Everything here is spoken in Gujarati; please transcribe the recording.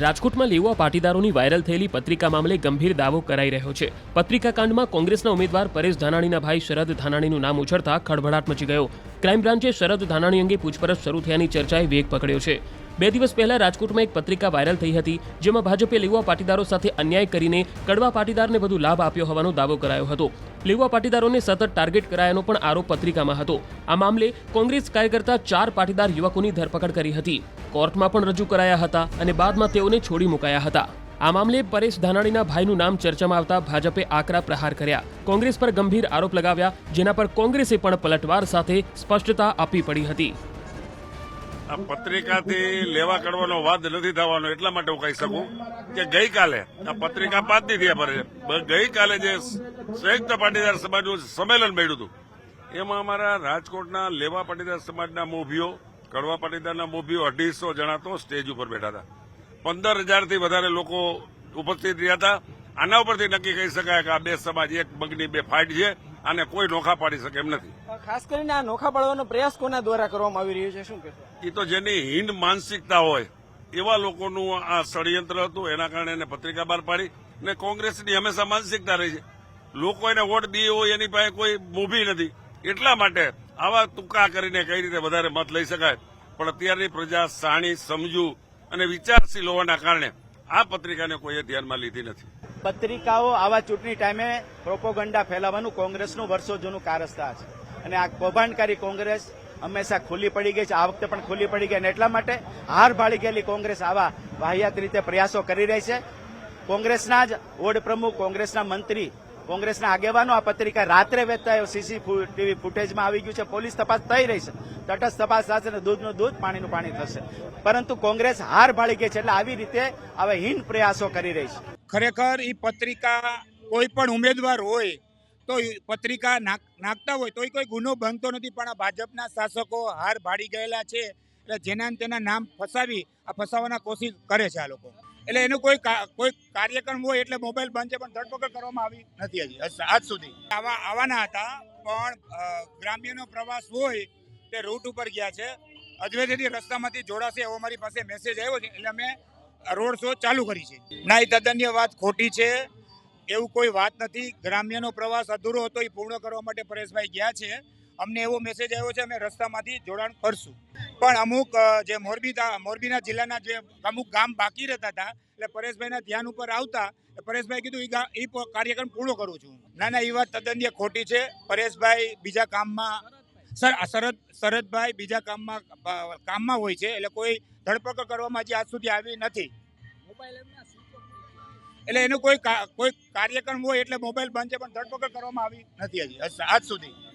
રાજકોટમાં લેવા પાટીદારોની વાયરલ થયેલી પત્રિકા મામલે ગંભીર દાવો કરાઈ રહ્યો છે। પત્રિકા કાંડમાં કોંગ્રેસના ઉમેદવાર પરેશ ધાનાણીના ભાઈ શરદ ધાનાણીનું નામ ઉછળતા ખળભળાટ મચી ગયો। ક્રાઇમ બ્રાન્ચે શરદ ધાનાણી અંગે પૂછપરછ શરૂ થયાની ચર્ચાએ વેગ પકડ્યો છે। 2 દિવસ પહેલા રાજકોટમાં એક પત્રિકા વાયરલ થઈ હતી, જેમાં ભાજપે લેવા પાટીદારો સાથે અન્યાય કરીને કડવા પાટીદારને વધુ લાભ આપ્યો હોવાનો દાવો કરાયો હતો। લેવા પાટીદારોને સતત ટાર્ગેટ કરાયાનો પણ આરોપ પત્રિકામાં હતો। આ મામલે કોંગ્રેસ કાર્યકર્તા 4 પાટીદાર યુવકોની ધરપકડ કરી હતી, કોર્ટમાં પણ રજૂ કરાયા હતા અને બાદમાં તેઓને છોડી મુકાયા હતા। આ મામલે પરેશ ધાનાણીના ભાઈનું નામ ચર્ચામાં આવતા ભાજપે આકરા પ્રહાર કર્યા, કોંગ્રેસ પર ગંભીર આરોપ લગાવ્યા, જેના પર કોંગ્રેસે પણ પલટવાર સાથે સ્પષ્ટતા આપવી પડી હતી। આ પત્રિકાથી લેવા કરવાનો વાદ નથી થવાનો, એટલા માટે હું કહી શકું કે ગઈકાલે આ પત્રિકા 5 દી થયા પર ગઈકાલે જે સંયુક્ત પાટીદાર સમાજનું સંમેલન મળ્યું હતું, એમાં અમારા રાજકોટના લેવા પાટીદાર સમાજના મોભીઓ, કડવા પાટીદારના મોભીઓ 250 જણા તો સ્ટેજ ઉપર બેઠા હતા। 15,000 થી વધારે લોકો ઉપસ્થિત રહ્યા હતા। આના ઉપરથી નક્કી કહી શકાય કે આ બે સમાજ એક મગની બે ફાઇટ છે, અને કોઈ નોખા પાડી શકે એમ નથી। ખાસ કરીને આ નોખા પાડવાનો પ્રયાસ કોના દ્વારા કરવામાં આવી રહ્યો છે, શું કહેશો? એ તો જેની હીન માનસિકતા હોય એવા લોકોનું આ ષડયંત્ર હતું, એના કારણે એને પત્રિકા બહાર પાડી। ને કોંગ્રેસની હંમેશા માનસિકતા રહી છે, લોકો એને વોટ દે હોય એની પાસે કોઈ મોભી નથી, એટલા માટે આવા ટૂંકા કરીને કઈ રીતે વધારે મત લઈ શકાય। પણ અત્યારની પ્રજા શાણી, સમજુ અને વિચારશીલ હોવાના કારણે આ પત્રિકાને કોઈએ ધ્યાનમાં લીધી નથી। પત્રિકાઓ આવા ચૂંટણી ટાઈમે પ્રોપોગંડા ફેલાવવાનું કોંગ્રેસનું વર્ષો જૂનું કારસ્તાર છે, અને આ કૌભાંડકારી કોંગ્રેસ હંમેશા ખુલ્લી પડી ગઈ છે, આ વખતે પણ ખુલ્લી પડી ગઈ, અને એટલા માટે હાર ભાળી ગયેલી કોંગ્રેસ આવા વાહિયાત રીતે પ્રયાસો કરી રહી છે। કોંગ્રેસના જ વોર્ડ પ્રમુખ, કોંગ્રેસના મંત્રી, કોંગ્રેસના આગેવાનો આ પત્રિકા રાત્રે વેચતા સીસીટીવી ફૂટેજમાં આવી ગયું છે। પોલીસ તપાસ થઈ રહી છે, તટસ્થ તપાસ થશે અને દૂધનું દૂધ, પાણીનું પાણી થશે, પરંતુ કોંગ્રેસ હાર ભાળી ગઈ છે, એટલે આવી રીતે આવા હીન પ્રયાસો કરી રહી છે। ખરેખર એ પત્રિકા કોઈ પણ ઉમેદવાર હોય તો પત્રિકા નાખતા હોય તો કોઈ ગુનો બનતો નથી, પણ આ ભાજપના શાસકો હાર ભાડી ગયેલા છે, એટલે જેના તેના નામ ફસાવી આ ફસાવવાના કોશિશ કરે છે આ લોકો। એટલે એનું કોઈ કાર્યક્રમ હોય એટલે મોબાઈલ બંધ છે, પણ ધરપકડ કરવામાં આવી નથી હજી આજ સુધી। આવવાના હતા, પણ ગ્રામ્યનો પ્રવાસ હોય તે રૂટ ઉપર ગયા છે, અજવેથી રસ્તામાંથી જોડાશે એવો મારી પાસે મેસેજ આવ્યો છે, એટલે અમે રોડ શો ચાલુ કરી છે। ના, એ તદ્દન્ય વાત ખોટી છે, એવું કોઈ વાત નથી। ગ્રામ્યનો પ્રવાસ અધૂરો હતો, એ પૂર્ણ કરવા માટે પરેશભાઈ ગયા છે, અમને એવો મેસેજ આવ્યો છે, અમે રસ્તામાંથી જોડાણ કરશું। પણ અમુક જે મોરબીના જિલ્લાના જે અમુક ગામ બાકી રહેતા હતા, એટલે પરેશભાઈના ધ્યાન ઉપર આવતા પરેશભાઈ કીધું એ કાર્યક્રમ પૂર્ણ કરું છું। ના, એ વાત તદ્દન્ય ખોટી છે। પરેશભાઈ બીજા કામમાં, શરદભાઈ બીજા કામમાં હોય છે, એટલે કોઈ ધરપકડ કરવામાં હજી આજ સુધી આવી નથી। એટલે એનું કોઈ કાર્યક્રમ હોય એટલે મોબાઈલ બંધ છે, પણ ધરપકડ કરવામાં આવી નથી હજી આજ સુધી।